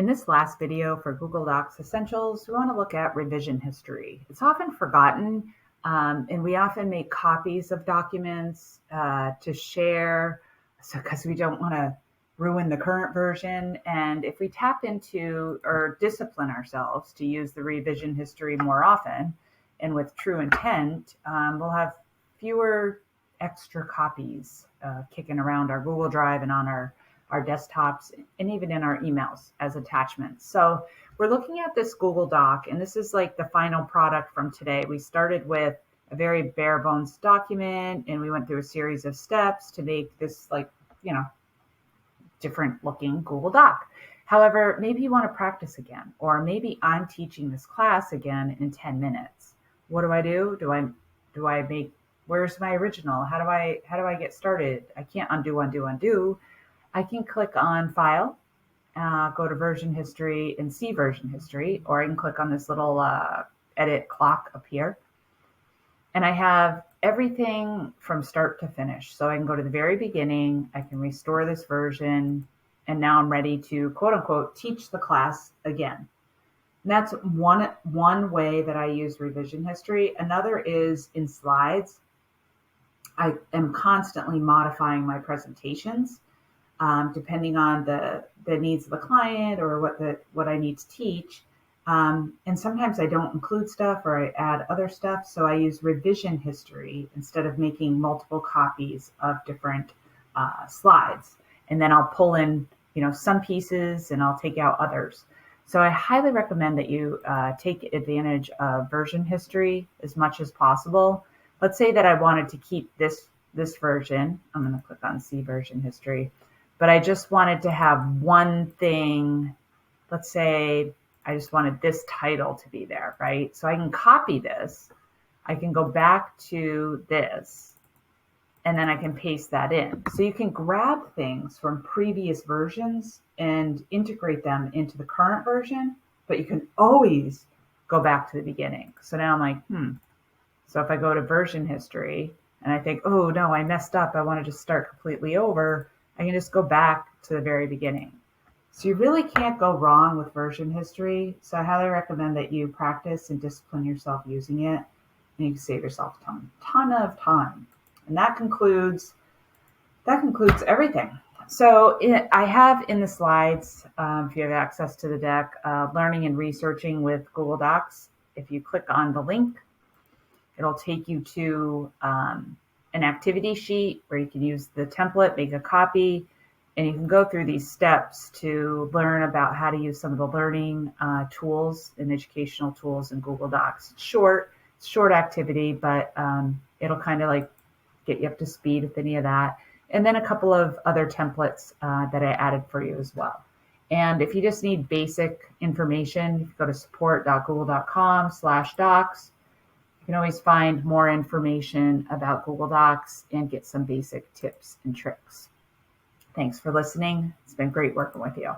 In this last video for Google Docs Essentials, we want to look at revision history. It's often forgotten, and we often make copies of documents to share because we don't want to ruin the current version. And if we tap into or discipline ourselves to use the revision history more often and with true intent, we'll have fewer extra copies kicking around our Google Drive and on our desktops and even in our emails as attachments. So we're looking at this Google Doc, and this is like the final product from today. We started with a very bare bones document, and we went through a series of steps to make this different looking Google Doc. However, maybe you want to practice again, or maybe I'm teaching this class again in 10 minutes. What do I do? Do I make, where's my original? How do I get started? I can't undo. I can click on File, go to Version History and see Version History, or I can click on this little edit clock up here. And I have everything from start to finish. So I can go to the very beginning, I can restore this version, and now I'm ready to, quote unquote, teach the class again. And that's one way that I use revision history. Another is in slides. I am constantly modifying my presentations. Depending on the needs of the client or what I need to teach. And sometimes I don't include stuff or I add other stuff. So I use revision history instead of making multiple copies of different slides. And then I'll pull in, some pieces and I'll take out others. So I highly recommend that you take advantage of version history as much as possible. Let's say that I wanted to keep this version. I'm going to click on See Version History. But I just wanted to have one thing. Let's say I just wanted this title to be there, right? So I can copy this. I can go back to this, and then I can paste that in. So you can grab things from previous versions and integrate them into the current version, but you can always go back to the beginning. So now I'm like, So if I go to version history and I think, oh no, I messed up, I want to just start completely over, I can just go back to the very beginning. So you really can't go wrong with version history. So I highly recommend that you practice and discipline yourself using it, and you can save yourself a ton of time. And that concludes everything. So I have in the slides, if you have access to the deck, learning and researching with Google Docs. If you click on the link, it'll take you to an activity sheet where you can use the template, make a copy, and you can go through these steps to learn about how to use some of the learning tools and educational tools in Google Docs. It's short activity, but it'll kind of like get you up to speed with any of that. And then a couple of other templates that I added for you as well. And if you just need basic information, you can go to support.google.com/docs. You can always find more information about Google Docs and get some basic tips and tricks. Thanks for listening. It's been great working with you.